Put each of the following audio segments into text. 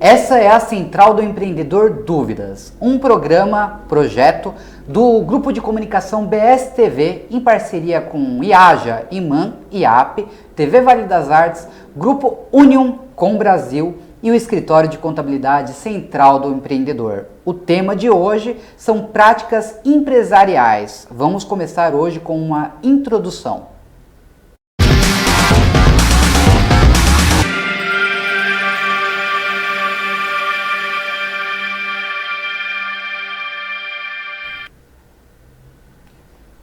Essa é a Central do Empreendedor Dúvidas, um projeto do Grupo de Comunicação BSTV em parceria com IAJA, IMAN, IAP, TV Vale das Artes, Grupo Union com Brasil e o Escritório de Contabilidade Central do Empreendedor. O tema de hoje são práticas empresariais. Vamos começar hoje com uma introdução.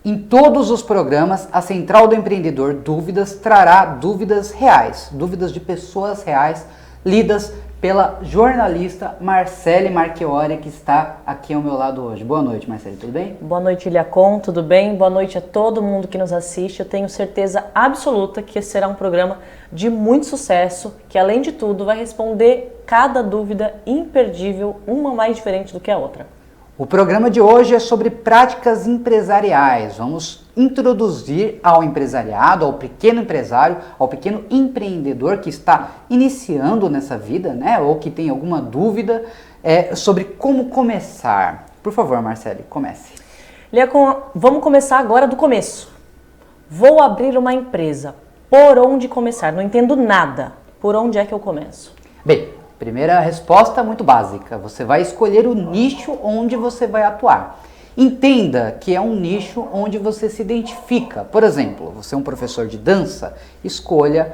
Em todos os programas, a Central do Empreendedor Dúvidas trará dúvidas reais, dúvidas de pessoas reais, lidas pela jornalista Marcele Marchiori, que está aqui ao meu lado hoje. Boa noite, Marcele, tudo bem? Boa noite, Iliacon, tudo bem? Boa noite a todo mundo que nos assiste. Eu tenho certeza absoluta que esse será um programa de muito sucesso, que além de tudo vai responder cada dúvida imperdível, uma mais diferente do que a outra. O programa de hoje é sobre práticas empresariais. Vamos introduzir ao empresariado, ao pequeno empresário, ao pequeno empreendedor que está iniciando nessa vida, né? Ou que tem alguma dúvida sobre como começar. Por favor, Marcele, comece. Vamos começar agora do começo. Vou abrir uma empresa. Por onde começar? Não entendo nada. Por onde é que eu começo? Bem, primeira resposta muito básica, você vai escolher o nicho onde você vai atuar. Entenda que é um nicho onde você se identifica. Por exemplo, você é um professor de dança, escolha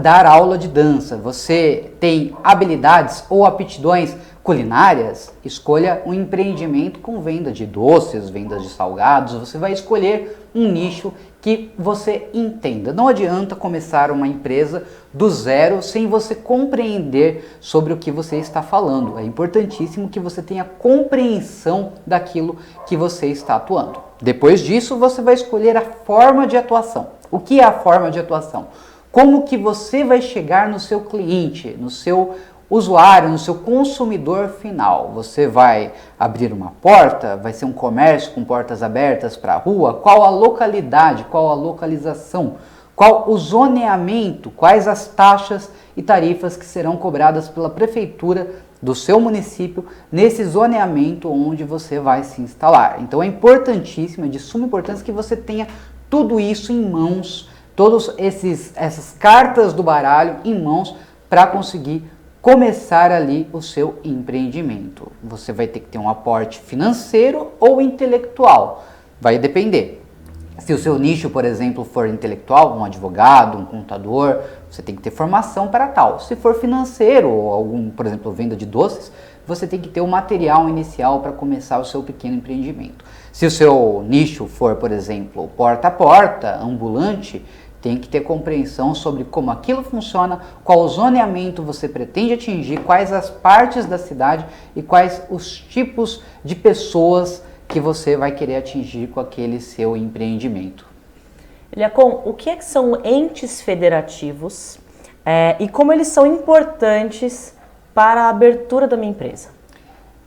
dar aula de dança. Você tem habilidades ou aptidões culinárias, escolha um empreendimento com venda de doces, venda de salgados. Você vai escolher um nicho que você entenda. Não adianta começar uma empresa do zero sem você compreender sobre o que você está falando. É importantíssimo que você tenha compreensão daquilo que você está atuando. Depois disso, você vai escolher a forma de atuação. O que é a forma de atuação? Como que você vai chegar no seu cliente, no seu usuário, no seu consumidor final? Você vai abrir uma porta? Vai ser um comércio com portas abertas para a rua? Qual a localidade? Qual a localização? Qual o zoneamento? Quais as taxas e tarifas que serão cobradas pela prefeitura do seu município nesse zoneamento onde você vai se instalar? Então é importantíssimo, é de suma importância que você tenha tudo isso em mãos, todas essas cartas do baralho em mãos para conseguir começar ali o seu empreendimento. Você vai ter que ter um aporte financeiro ou intelectual, vai depender. Se o seu nicho, por exemplo, for intelectual, um advogado, um contador, você tem que ter formação para tal. Se for financeiro ou algum, por exemplo, venda de doces, você tem que ter o material inicial para começar o seu pequeno empreendimento. Se o seu nicho for, por exemplo, porta a porta, ambulante, tem que ter compreensão sobre como aquilo funciona, qual o zoneamento você pretende atingir, quais as partes da cidade e quais os tipos de pessoas que você vai querer atingir com aquele seu empreendimento. Iliacon, o que é que são entes federativos e como eles são importantes para a abertura da minha empresa?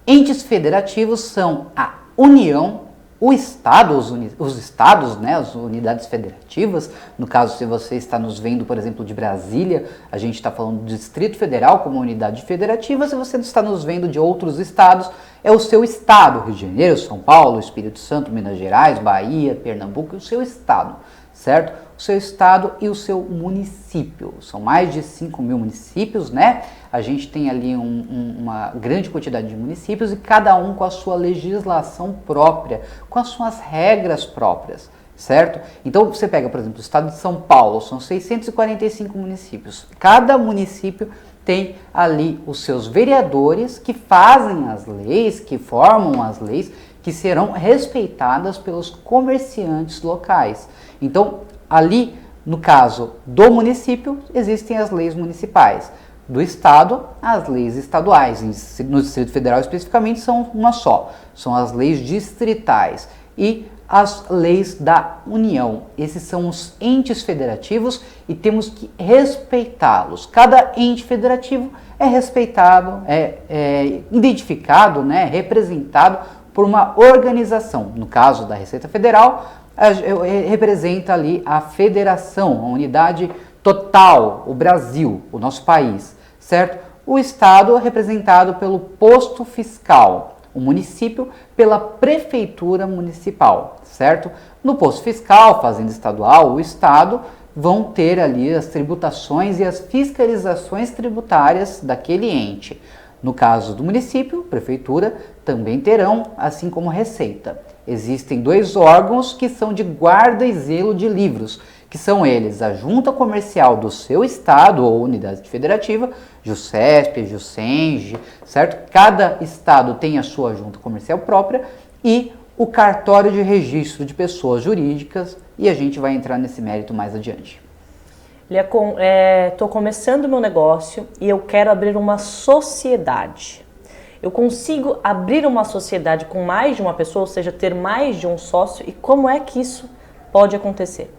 Entes federativos são a União, o Estado, os estados, né, as unidades federativas. No caso, se você está nos vendo, por exemplo, de Brasília, a gente está falando do Distrito Federal como unidade federativa. Se você está nos vendo de outros estados, é o seu estado, Rio de Janeiro, São Paulo, Espírito Santo, Minas Gerais, Bahia, Pernambuco, o seu estado, certo? O seu estado e o seu município. São mais de 5 mil municípios, né? A gente tem ali uma grande quantidade de municípios e cada um com a sua legislação própria, com as suas regras próprias, certo? Então você pega, por exemplo, o estado de São Paulo, são 645 municípios. Cada município tem ali os seus vereadores que fazem as leis, que formam as leis, que serão respeitadas pelos comerciantes locais. Então, ali, no caso do município, existem as leis municipais. Do estado, as leis estaduais. No Distrito Federal, especificamente, são uma só. São as leis distritais e as leis da União. Esses são os entes federativos e temos que respeitá-los. Cada ente federativo é respeitado, identificado, né, representado por uma organização. No caso da Receita Federal, representa ali a federação, a unidade total, o Brasil, o nosso país, certo? o Estado é representado pelo posto fiscal, o município pela prefeitura municipal, certo? No posto fiscal, fazenda estadual, o Estado vão ter ali as tributações e as fiscalizações tributárias daquele ente. No caso do município, prefeitura, também terão, assim como Receita. Existem dois órgãos que são de guarda e zelo de livros, que são eles a Junta Comercial do seu estado ou unidade federativa, JUSESP, JUSENGE, certo? Cada estado tem a sua junta comercial própria e o cartório de registro de pessoas jurídicas, e a gente vai entrar nesse mérito mais adiante. Estou começando meu negócio e eu quero abrir uma sociedade. Eu consigo abrir uma sociedade com mais de uma pessoa, ou seja, ter mais de um sócio, e como é que isso pode acontecer?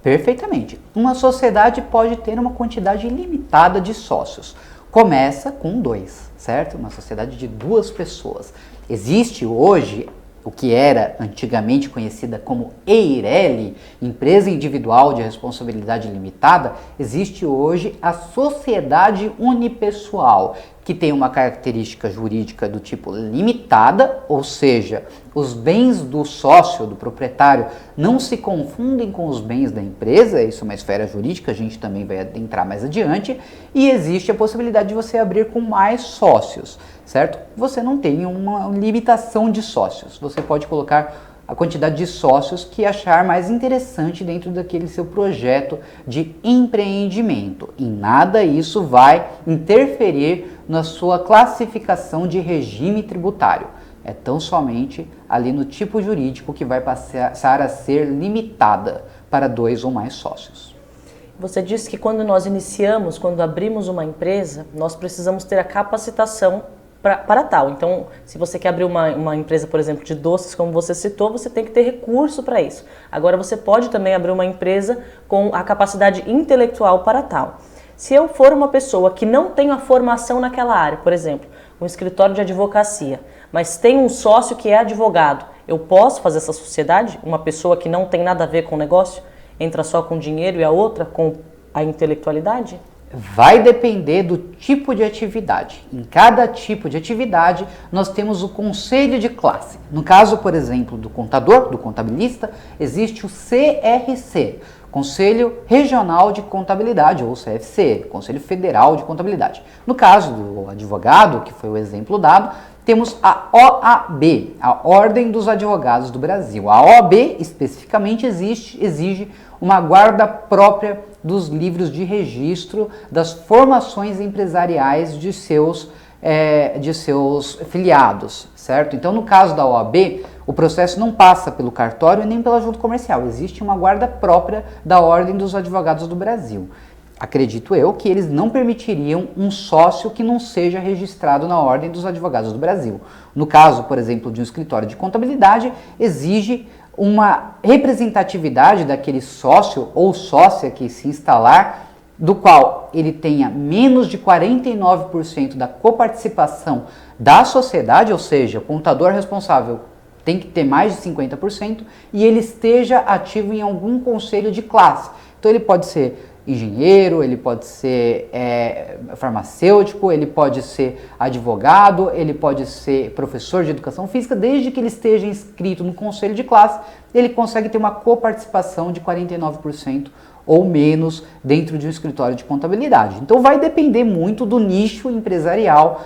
Perfeitamente. Uma sociedade pode ter uma quantidade ilimitada de sócios. Começa com 2, certo? Uma sociedade de 2 pessoas. Existe hoje o que era antigamente conhecida como EIRELI, Empresa Individual de Responsabilidade Limitada, existe hoje a Sociedade Unipessoal, que tem uma característica jurídica do tipo limitada, ou seja, os bens do sócio, do proprietário, não se confundem com os bens da empresa, isso é uma esfera jurídica, a gente também vai adentrar mais adiante, e existe a possibilidade de você abrir com mais sócios, certo? Você não tem uma limitação de sócios, você pode colocar a quantidade de sócios que achar mais interessante dentro daquele seu projeto de empreendimento. Em nada isso vai interferir na sua classificação de regime tributário. É tão somente ali no tipo jurídico que vai passar a ser limitada para 2 ou mais sócios. Você disse que quando nós iniciamos, quando abrimos uma empresa, nós precisamos ter a capacitação para tal. Então, se você quer abrir uma empresa, por exemplo, de doces, como você citou, você tem que ter recurso para isso. Agora, você pode também abrir uma empresa com a capacidade intelectual para tal. Se eu for uma pessoa que não tem a formação naquela área, por exemplo, um escritório de advocacia, mas tem um sócio que é advogado, eu posso fazer essa sociedade? Uma pessoa que não tem nada a ver com o negócio, entra só com dinheiro e a outra com a intelectualidade? Vai depender do tipo de atividade. Em cada tipo de atividade, nós temos o conselho de classe. No caso, por exemplo, do contador, do contabilista, existe o CRC, Conselho Regional de Contabilidade, ou CFC, Conselho Federal de Contabilidade. No caso do advogado, que foi o exemplo dado, temos a OAB, a Ordem dos Advogados do Brasil. A OAB, especificamente, exige uma guarda própria dos livros de registro das formações empresariais de seus filiados, certo? Então, no caso da OAB, o processo não passa pelo cartório nem pela junta comercial. Existe uma guarda própria da Ordem dos Advogados do Brasil. Acredito eu que eles não permitiriam um sócio que não seja registrado na Ordem dos Advogados do Brasil. No caso, por exemplo, de um escritório de contabilidade, exige uma representatividade daquele sócio ou sócia que se instalar, do qual ele tenha menos de 49% da coparticipação da sociedade, ou seja, o contador responsável tem que ter mais de 50%, e ele esteja ativo em algum conselho de classe. Então ele pode ser engenheiro, ele pode ser farmacêutico, ele pode ser advogado, ele pode ser professor de educação física, desde que ele esteja inscrito no conselho de classe, ele consegue ter uma coparticipação de 49% ou menos dentro de um escritório de contabilidade. Então vai depender muito do nicho empresarial,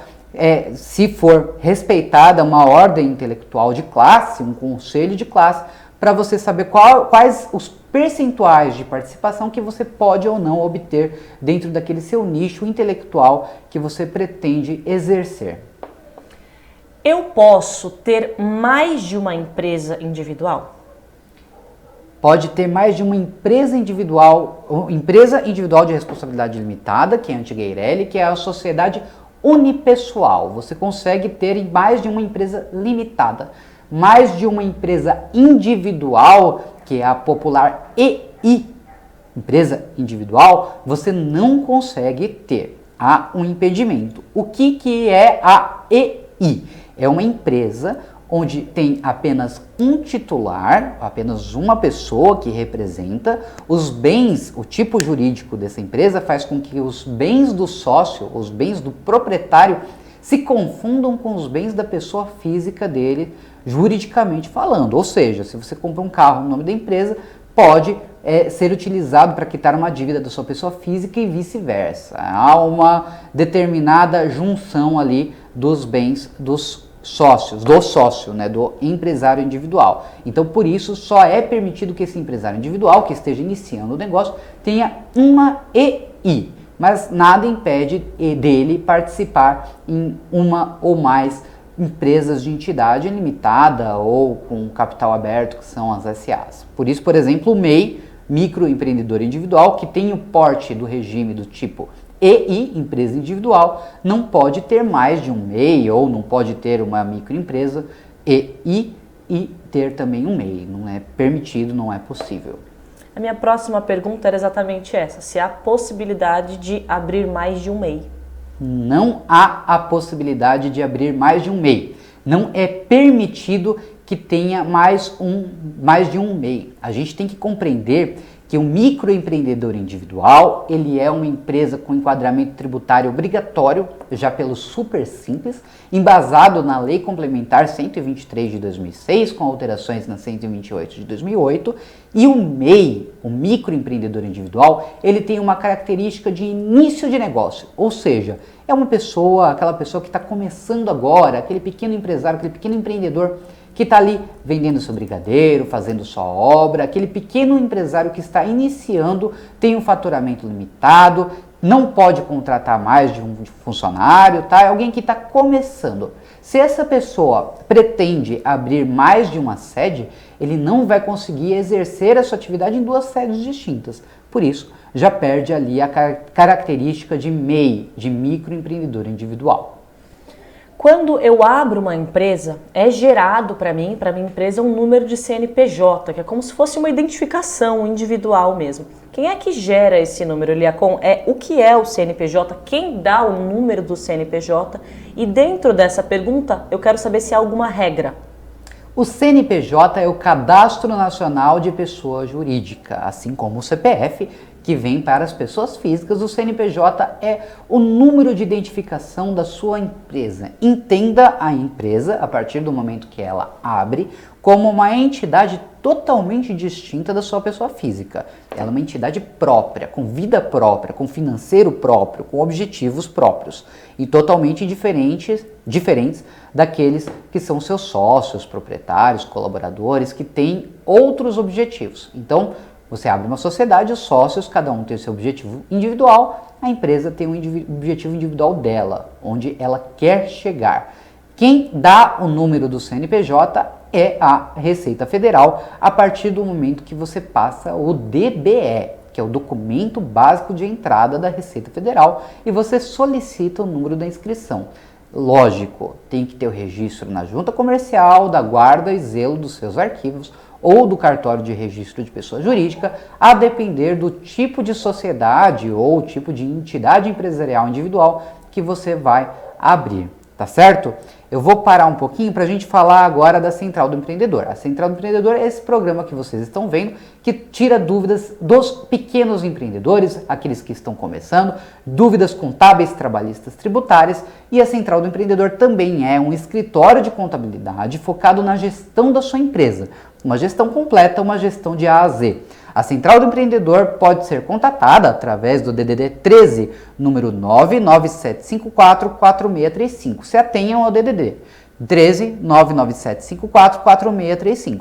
se for respeitada uma ordem intelectual de classe, um conselho de classe, para você saber quais os percentuais de participação que você pode ou não obter dentro daquele seu nicho intelectual que você pretende exercer. Eu posso ter mais de uma empresa individual? Pode ter mais de uma empresa individual de responsabilidade limitada, que é a antiga EIRELI, que é a sociedade unipessoal. Você consegue ter mais de uma empresa limitada. Mais de uma empresa individual, que é a popular EI, empresa individual, você não consegue ter. Há um impedimento. O que é a EI? É uma empresa onde tem apenas um titular, apenas uma pessoa que representa os bens, o tipo jurídico dessa empresa faz com que os bens do sócio, os bens do proprietário, se confundam com os bens da pessoa física dele, juridicamente falando. Ou seja, se você compra um carro no nome da empresa, pode ser utilizado para quitar uma dívida da sua pessoa física e vice-versa. Há uma determinada junção ali dos bens dos sócios, do sócio, né, do empresário individual. Então, por isso, só é permitido que esse empresário individual, que esteja iniciando o negócio, tenha uma EI, mas nada impede dele participar em uma ou mais empresas de entidade limitada ou com capital aberto, que são as SAs. Por isso, por exemplo, o MEI, microempreendedor individual, que tem o porte do regime do tipo EI, empresa individual, não pode ter mais de um MEI ou não pode ter uma microempresa EI e ter também um MEI. Não é permitido, não é possível. A minha próxima pergunta era exatamente essa, se há possibilidade de abrir mais de um MEI. Não há a possibilidade de abrir mais de um MEI. Não é permitido que tenha mais de um MEI. A gente tem que compreender que o microempreendedor individual, ele é uma empresa com enquadramento tributário obrigatório, já pelo Super Simples, embasado na Lei Complementar 123 de 2006, com alterações na 128 de 2008, e o MEI, o microempreendedor individual, ele tem uma característica de início de negócio, ou seja, é uma pessoa, aquela pessoa que está começando agora, aquele pequeno empresário, aquele pequeno empreendedor que está ali vendendo seu brigadeiro, fazendo sua obra, aquele pequeno empresário que está iniciando, tem um faturamento limitado, não pode contratar mais de um funcionário, tá? É alguém que está começando. Se essa pessoa pretende abrir mais de uma sede, ele não vai conseguir exercer a sua atividade em duas sedes distintas. Por isso, já perde ali a característica de MEI, de microempreendedor individual. Quando eu abro uma empresa, é gerado para minha empresa, um número de CNPJ, que é como se fosse uma identificação individual mesmo. Quem é que gera esse número? O que é o CNPJ? Quem dá o número do CNPJ? E dentro dessa pergunta, eu quero saber se há alguma regra. O CNPJ é o Cadastro Nacional de Pessoa Jurídica, assim como o CPF, que vem para as pessoas físicas. O CNPJ é o número de identificação da sua empresa. Entenda a empresa, a partir do momento que ela abre, como uma entidade totalmente distinta da sua pessoa física. Ela é uma entidade própria, com vida própria, com financeiro próprio, com objetivos próprios e totalmente diferentes daqueles que são seus sócios, proprietários, colaboradores, que têm outros objetivos. Então, você abre uma sociedade, os sócios, cada um tem o seu objetivo individual, a empresa tem um objetivo individual dela, onde ela quer chegar. Quem dá o número do CNPJ é a Receita Federal, a partir do momento que você passa o DBE, que é o Documento Básico de Entrada da Receita Federal, e você solicita o número da inscrição. Lógico, tem que ter o registro na Junta Comercial, da guarda e zelo dos seus arquivos, ou do cartório de registro de pessoa jurídica, a depender do tipo de sociedade ou tipo de entidade empresarial individual que você vai abrir, tá certo? Eu vou parar um pouquinho para a gente falar agora da Central do Empreendedor. A Central do Empreendedor é esse programa que vocês estão vendo, que tira dúvidas dos pequenos empreendedores, aqueles que estão começando, dúvidas contábeis, trabalhistas, tributárias, e a Central do Empreendedor também é um escritório de contabilidade focado na gestão da sua empresa. Uma gestão completa, uma gestão de A a Z. A Central do Empreendedor pode ser contatada através do DDD 13, número 99754-4635. Se atenham ao DDD 13 99754-4635.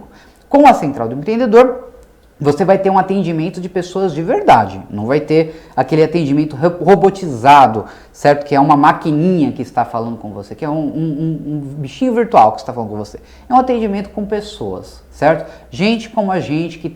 Com a Central do Empreendedor, você vai ter um atendimento de pessoas de verdade. Não vai ter aquele atendimento robotizado, certo? Que é uma maquininha que está falando com você, que é um bichinho virtual que está falando com você. É um atendimento com pessoas, certo? Gente como a gente que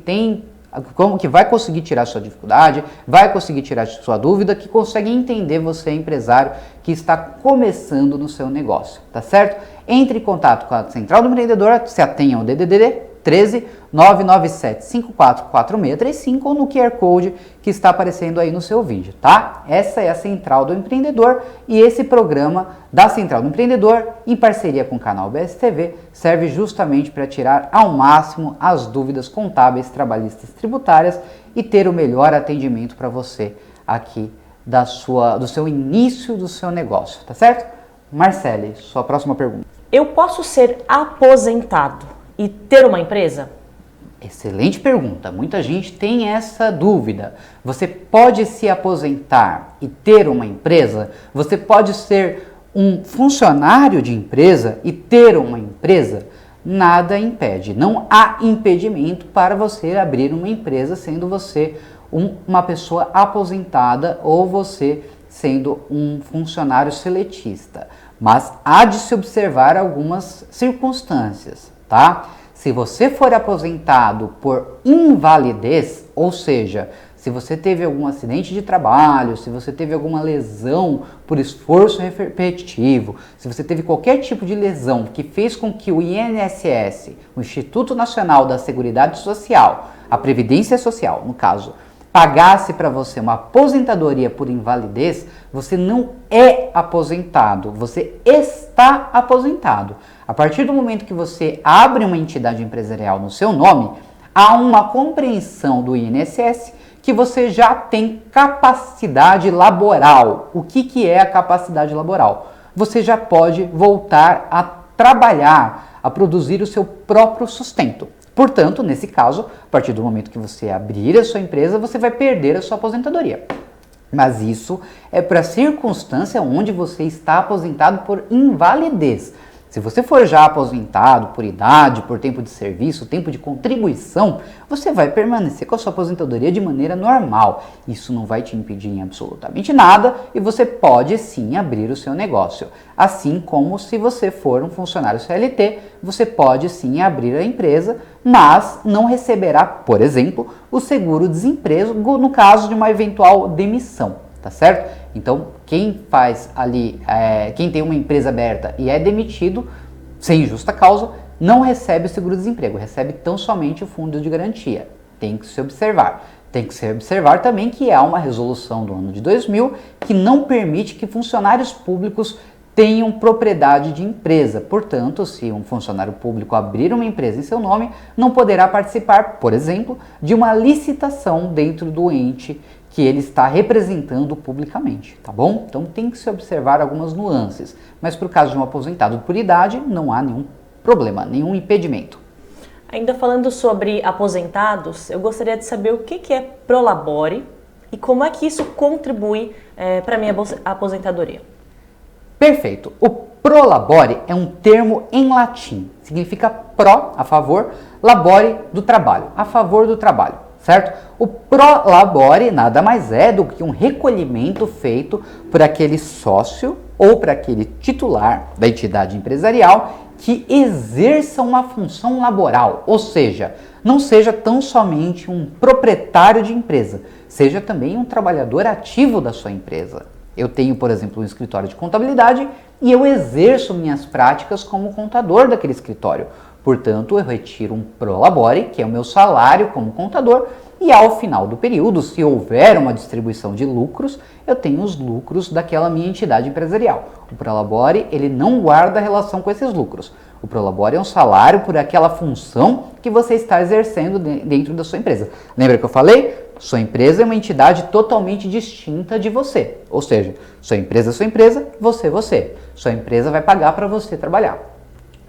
vai conseguir tirar sua dificuldade, vai conseguir tirar sua dúvida, que consegue entender você, empresário, que está começando no seu negócio, tá certo? Entre em contato com a Central do Empreendedor, se atenha ao DDD 13 997 544635 ou no QR Code que está aparecendo aí no seu vídeo, tá? Essa é a Central do Empreendedor e esse programa da Central do Empreendedor, em parceria com o canal BSTV, serve justamente para tirar ao máximo as dúvidas contábeis, trabalhistas, tributárias e ter o melhor atendimento para você aqui do seu início do seu negócio, tá certo? Marcele, sua próxima pergunta. Eu posso ser aposentado e ter uma empresa? Excelente pergunta. Muita gente tem essa dúvida. Você pode se aposentar e ter uma empresa? Você pode ser um funcionário de empresa e ter uma empresa? Nada impede. Não há impedimento para você abrir uma empresa sendo você uma pessoa aposentada ou você sendo um funcionário seletista. Mas há de se observar algumas circunstâncias, tá? Se você for aposentado por invalidez, ou seja, se você teve algum acidente de trabalho, se você teve alguma lesão por esforço repetitivo, se você teve qualquer tipo de lesão que fez com que o INSS, o Instituto Nacional da Seguridade Social, a Previdência Social, no caso, pagasse para você uma aposentadoria por invalidez, você não é aposentado, você está aposentado. A partir do momento que você abre uma entidade empresarial no seu nome, há uma compreensão do INSS que você já tem capacidade laboral. O que é a capacidade laboral? Você já pode voltar a trabalhar, a produzir o seu próprio sustento. Portanto, nesse caso, a partir do momento que você abrir a sua empresa, você vai perder a sua aposentadoria. Mas isso é para a circunstância onde você está aposentado por invalidez. Se você for já aposentado por idade, por tempo de serviço, tempo de contribuição, você vai permanecer com a sua aposentadoria de maneira normal. Isso não vai te impedir em absolutamente nada e você pode sim abrir o seu negócio. Assim como se você for um funcionário CLT, você pode sim abrir a empresa, mas não receberá, por exemplo, o seguro-desemprego no caso de uma eventual demissão, tá certo? Então, quem faz ali, quem tem uma empresa aberta e é demitido sem justa causa, não recebe o seguro-desemprego, recebe tão somente o fundo de garantia. Tem que se observar. Tem que se observar também que há uma resolução do ano de 2000 que não permite que funcionários públicos tenham propriedade de empresa. Portanto, se um funcionário público abrir uma empresa em seu nome, não poderá participar, por exemplo, de uma licitação dentro do ente que ele está representando publicamente, tá bom? Então tem que se observar algumas nuances, mas para o caso de um aposentado por idade, não há nenhum problema, nenhum impedimento. Ainda falando sobre aposentados, eu gostaria de saber o que é Prolabore e como é que isso contribui para a minha aposentadoria. Perfeito. O Prolabore é um termo em latim, significa pro, a favor, labore, do trabalho, a favor do trabalho. Certo? O Prolabore nada mais é do que um recolhimento feito por aquele sócio ou por aquele titular da entidade empresarial que exerça uma função laboral, ou seja, não seja tão somente um proprietário de empresa, seja também um trabalhador ativo da sua empresa. Eu tenho, por exemplo, um escritório de contabilidade e eu exerço minhas práticas como contador daquele escritório. Portanto, eu retiro um Prolabore, que é o meu salário como contador, e ao final do período, se houver uma distribuição de lucros, eu tenho os lucros daquela minha entidade empresarial. O Prolabore, ele não guarda relação com esses lucros. O Prolabore é um salário por aquela função que você está exercendo dentro da sua empresa. Lembra que eu falei? Sua empresa é uma entidade totalmente distinta de você. Ou seja, sua empresa é sua empresa, você é você. Sua empresa vai pagar para você trabalhar.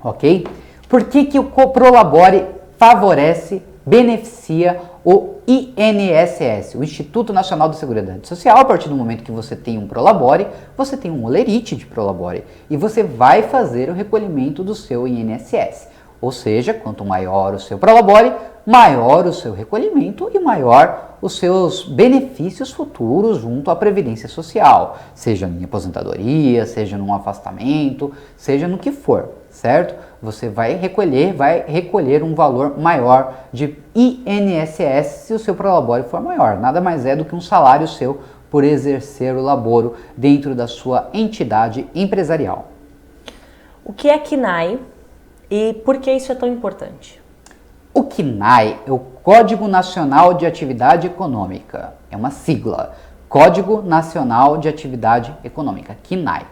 Ok? Por que o Prolabore favorece, beneficia o INSS, o Instituto Nacional da Seguridade Social? A partir do momento que você tem um Prolabore, você tem um olerite de Prolabore e você vai fazer o recolhimento do seu INSS. Ou seja, quanto maior o seu Prolabore, maior o seu recolhimento e maior os seus benefícios futuros junto à Previdência Social, seja em aposentadoria, seja num afastamento, seja no que for, certo? Você vai recolher um valor maior de INSS se o seu Prolabore for maior. Nada mais é do que um salário seu por exercer o laboro dentro da sua entidade empresarial. O que é KNAI e por que isso é tão importante? CNAE é o Código Nacional de Atividade Econômica, é uma sigla, Código Nacional de Atividade Econômica, CNAE.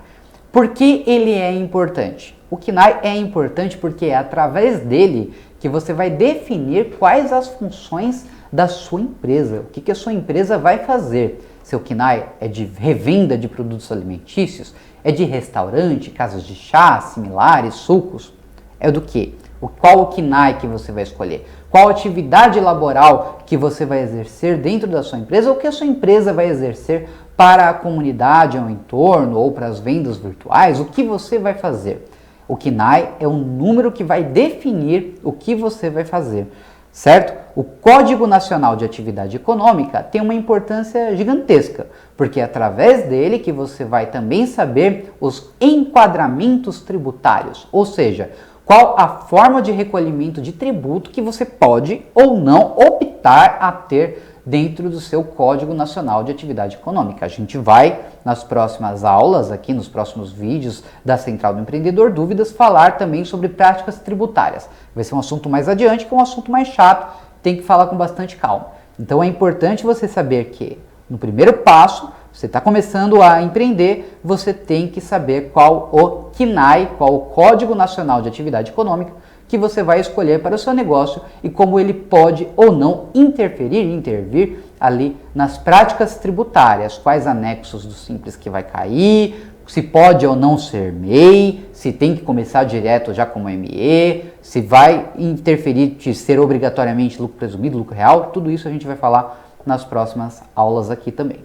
Por que ele é importante? O CNAE é importante porque é através dele que você vai definir quais as funções da sua empresa, o que a sua empresa vai fazer. Seu CNAE é de revenda de produtos alimentícios, é de restaurante, casas de chá, similares, sucos, é do quê? Qual o CNAE que você vai escolher? Qual atividade laboral que você vai exercer dentro da sua empresa ou que a sua empresa vai exercer para a comunidade ao entorno ou para as vendas virtuais? O que você vai fazer? O CNAE é o número que vai definir o que você vai fazer, certo? O Código Nacional de Atividade Econômica tem uma importância gigantesca, porque é através dele que você vai também saber os enquadramentos tributários, ou seja, qual a forma de recolhimento de tributo que você pode ou não optar a ter dentro do seu Código Nacional de Atividade Econômica. A gente vai, nas próximas aulas, aqui nos próximos vídeos da Central do Empreendedor Dúvidas, falar também sobre práticas tributárias. Vai ser um assunto mais adiante, que é um assunto mais chato, tem que falar com bastante calma. Então é importante você saber que, no primeiro passo, você está começando a empreender, você tem que saber qual o CNAE, qual o Código Nacional de Atividade Econômica, que você vai escolher para o seu negócio e como ele pode ou não intervir ali nas práticas tributárias, quais anexos do Simples que vai cair, se pode ou não ser MEI, se tem que começar direto já como ME, se vai interferir de ser obrigatoriamente lucro presumido, lucro real, tudo isso a gente vai falar nas próximas aulas aqui também.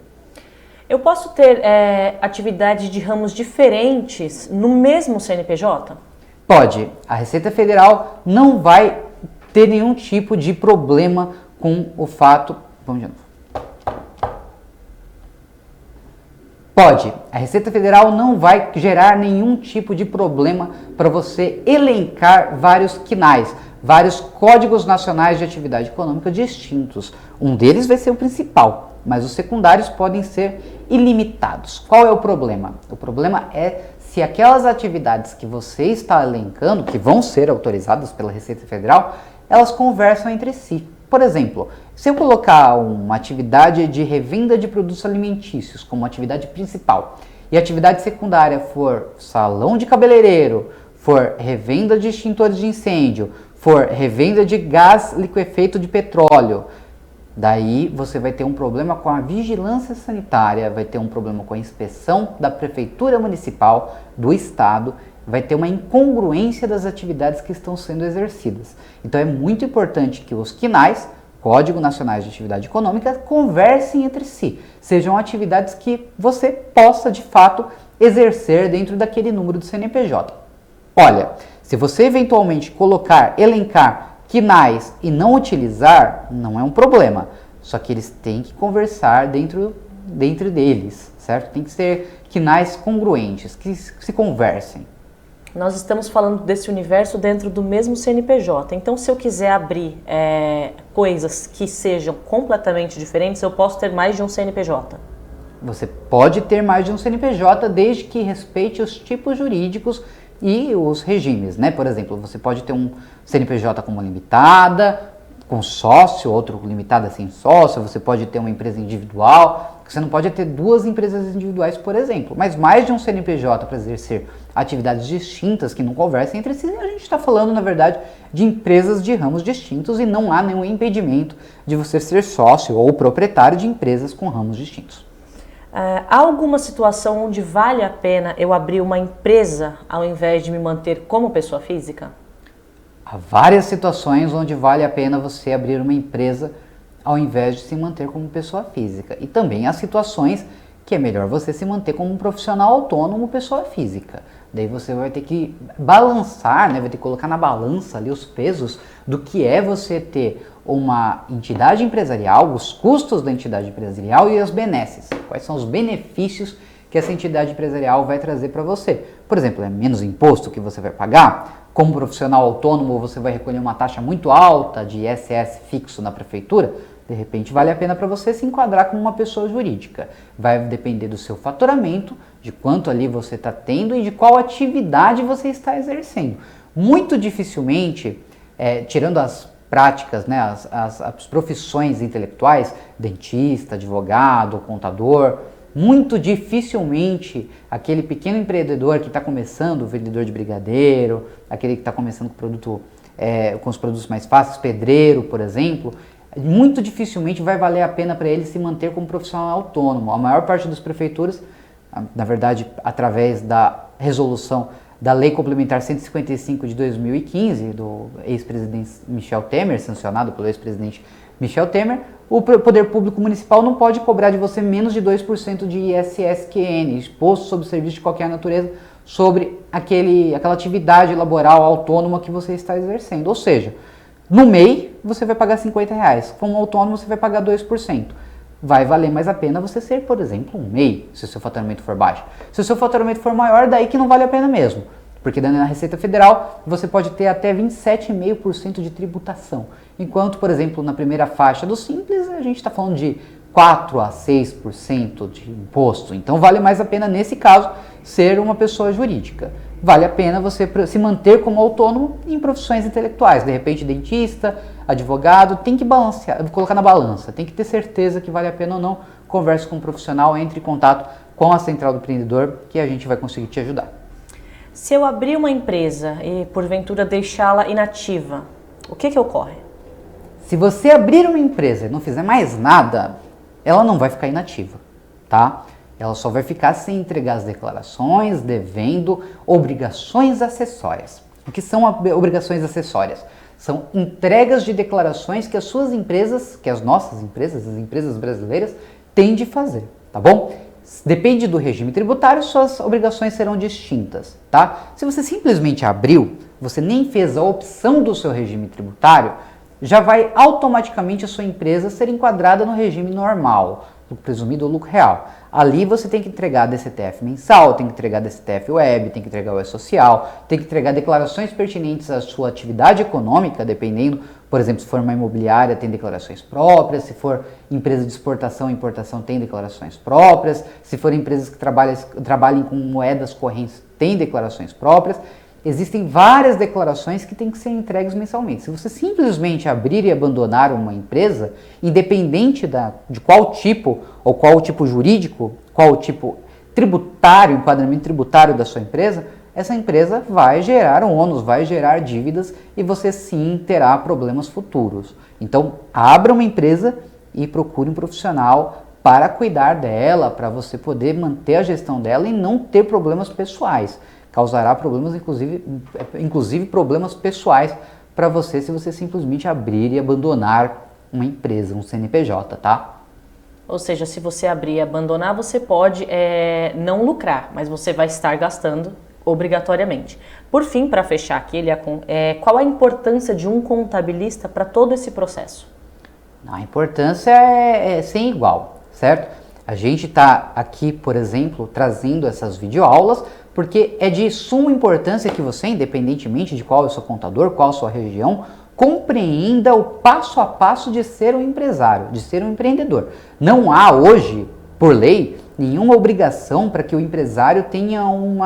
Eu posso ter atividades de ramos diferentes no mesmo CNPJ? Pode. A Receita Federal não vai ter nenhum tipo de problema com o fato... Vamos de novo. Pode. A Receita Federal não vai gerar nenhum tipo de problema para você elencar vários CNAEs, vários Códigos Nacionais de Atividade Econômica distintos. Um deles vai ser o principal, mas os secundários podem ser ilimitados. Qual é o problema? O problema é se aquelas atividades que você está elencando, que vão ser autorizadas pela Receita Federal, elas conversam entre si. Por exemplo, se eu colocar uma atividade de revenda de produtos alimentícios como atividade principal e a atividade secundária for salão de cabeleireiro, for revenda de extintores de incêndio, for revenda de gás liquefeito de petróleo, daí você vai ter um problema com a vigilância sanitária, vai ter um problema com a inspeção da prefeitura municipal, do estado, vai ter uma incongruência das atividades que estão sendo exercidas. Então é muito importante que os CNAEs, Código Nacionais de Atividade Econômica, conversem entre si, sejam atividades que você possa de fato exercer dentro daquele número do CNPJ. Olha, se você eventualmente elencar CNAEs e não utilizar, não é um problema. Só que eles têm que conversar dentro deles, certo? Tem que ser CNAEs congruentes, que se conversem. Nós estamos falando desse universo dentro do mesmo CNPJ. Então, se eu quiser abrir coisas que sejam completamente diferentes, eu posso ter mais de um CNPJ? Você pode ter mais de um CNPJ desde que respeite os tipos jurídicos e os regimes, né? Por exemplo, você pode ter um CNPJ como limitada, com sócio, outro limitada sem sócio, você pode ter uma empresa individual, você não pode ter duas empresas individuais, por exemplo, mas mais de um CNPJ para exercer atividades distintas que não conversem entre si, a gente está falando, na verdade, de empresas de ramos distintos e não há nenhum impedimento de você ser sócio ou proprietário de empresas com ramos distintos. Há alguma situação onde vale a pena eu abrir uma empresa ao invés de me manter como pessoa física? Há várias situações onde vale a pena você abrir uma empresa ao invés de se manter como pessoa física. E também há situações que é melhor você se manter como um profissional autônomo, pessoa física. Daí você vai ter que balançar, né? Vai ter que colocar na balança ali os pesos do que é você ter uma entidade empresarial, os custos da entidade empresarial e as benesses. Quais são os benefícios que essa entidade empresarial vai trazer para você? Por exemplo, é menos imposto que você vai pagar? Como profissional autônomo, você vai recolher uma taxa muito alta de ISS fixo na prefeitura? De repente, vale a pena para você se enquadrar como uma pessoa jurídica. Vai depender do seu faturamento, de quanto ali você está tendo e de qual atividade você está exercendo. Muito dificilmente, tirando as práticas, né, as profissões intelectuais, dentista, advogado, contador, muito dificilmente aquele pequeno empreendedor que está começando, o vendedor de brigadeiro, aquele que está começando com os produtos mais fáceis, pedreiro, por exemplo, muito dificilmente vai valer a pena para ele se manter como profissional autônomo. A maior parte das prefeituras, na verdade, através da resolução da Lei Complementar 155 de 2015, do ex-presidente Michel Temer, sancionado pelo ex-presidente Michel Temer, o poder público municipal não pode cobrar de você menos de 2% de ISSQN, Imposto sobre Serviço de Qualquer Natureza, sobre aquela atividade laboral autônoma que você está exercendo. Ou seja, no MEI você vai pagar R$50, como autônomo você vai pagar 2%. Vai valer mais a pena você ser, por exemplo, um MEI, se o seu faturamento for baixo. Se o seu faturamento for maior, daí que não vale a pena mesmo. Porque na Receita Federal você pode ter até 27,5% de tributação. Enquanto, por exemplo, na primeira faixa do Simples, a gente está falando de 4 a 6% de imposto. Então vale mais a pena, nesse caso, ser uma pessoa jurídica. Vale a pena você se manter como autônomo em profissões intelectuais. De repente, dentista, advogado, tem que balancear, colocar na balança. Tem que ter certeza que vale a pena ou não. Converse com um profissional, entre em contato com a Central do Empreendedor, que a gente vai conseguir te ajudar. Se eu abrir uma empresa e, porventura, deixá-la inativa, o que ocorre? Se você abrir uma empresa e não fizer mais nada, ela não vai ficar inativa, tá? Ela só vai ficar sem entregar as declarações, devendo obrigações acessórias. O que são obrigações acessórias? São entregas de declarações que as suas empresas, que as nossas empresas, as empresas brasileiras, têm de fazer, tá bom? Depende do regime tributário, suas obrigações serão distintas, tá? Se você simplesmente abriu, você nem fez a opção do seu regime tributário, já vai automaticamente a sua empresa ser enquadrada no regime normal, do presumido lucro real. Ali você tem que entregar DCTF mensal, tem que entregar DCTF web, tem que entregar o E-Social, tem que entregar declarações pertinentes à sua atividade econômica, dependendo, por exemplo, se for uma imobiliária, tem declarações próprias, se for empresa de exportação e importação, tem declarações próprias, se for empresas que trabalhem com moedas correntes, tem declarações próprias. Existem várias declarações que têm que ser entregues mensalmente. Se você simplesmente abrir e abandonar uma empresa, independente de qual tipo, ou qual tipo jurídico, qual tipo tributário, enquadramento tributário da sua empresa, essa empresa vai gerar ônus, vai gerar dívidas e você sim terá problemas futuros. Então, abra uma empresa e procure um profissional para cuidar dela, para você poder manter a gestão dela e não ter problemas pessoais. Causará problemas, inclusive problemas pessoais para você se você simplesmente abrir e abandonar uma empresa, um CNPJ, tá? Ou seja, se você abrir e abandonar, você pode não lucrar, mas você vai estar gastando obrigatoriamente. Por fim, para fechar aqui, qual a importância de um contabilista para todo esse processo? A importância é sem igual, certo? A gente está aqui, por exemplo, trazendo essas videoaulas porque é de suma importância que você, independentemente de qual é o seu contador, qual a sua região, compreenda o passo a passo de ser um empresário, de ser um empreendedor. Não há hoje, por lei, nenhuma obrigação para que o empresário tenha um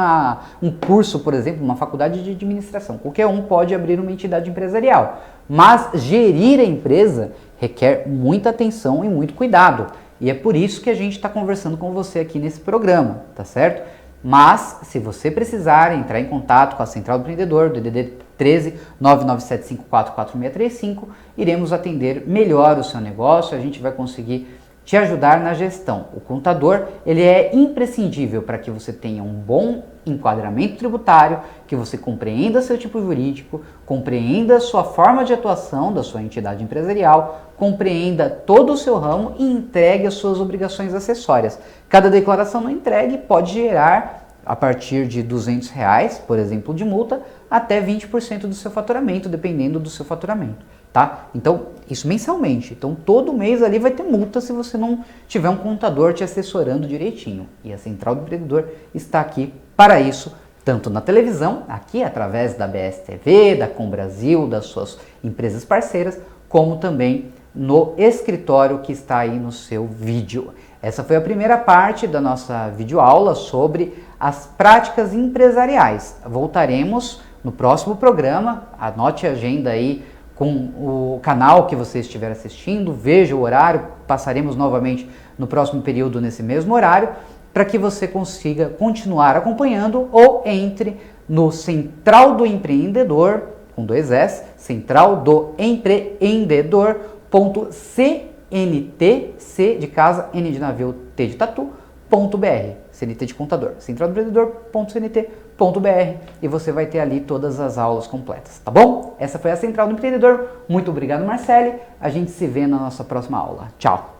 curso, por exemplo, uma faculdade de administração. Qualquer um pode abrir uma entidade empresarial, mas gerir a empresa requer muita atenção e muito cuidado. E é por isso que a gente está conversando com você aqui nesse programa, tá certo? Mas, se você precisar entrar em contato com a Central do Empreendedor, DDD 13 997544635, iremos atender melhor o seu negócio, a gente vai conseguir te ajudar na gestão. O contador, ele é imprescindível para que você tenha um bom enquadramento tributário, que você compreenda seu tipo jurídico, compreenda a sua forma de atuação da sua entidade empresarial, compreenda todo o seu ramo e entregue as suas obrigações acessórias. Cada declaração não entregue pode gerar, a partir de R$200, por exemplo, de multa, até 20% do seu faturamento, dependendo do seu faturamento, tá? Então, isso mensalmente. Então, todo mês ali vai ter multa se você não tiver um contador te assessorando direitinho. E a Central do Empreendedor está aqui para isso, tanto na televisão, aqui através da BSTV, da Com Brasil, das suas empresas parceiras, como também no escritório que está aí no seu vídeo. Essa foi a primeira parte da nossa videoaula sobre as práticas empresariais. Voltaremos no próximo programa, anote a agenda aí com o canal que você estiver assistindo, veja o horário, passaremos novamente no próximo período nesse mesmo horário, para que você consiga continuar acompanhando ou entre no Central do Empreendedor, com 2 S, centraldoempreendedor.cnt, C de casa, N de navio, T de tatu, .br, CNT de contador, centraldoempreendedor.cnt.br, e você vai ter ali todas as aulas completas, tá bom? Essa foi a Central do Empreendedor. Muito obrigado, Marcele. A gente se vê na nossa próxima aula. Tchau!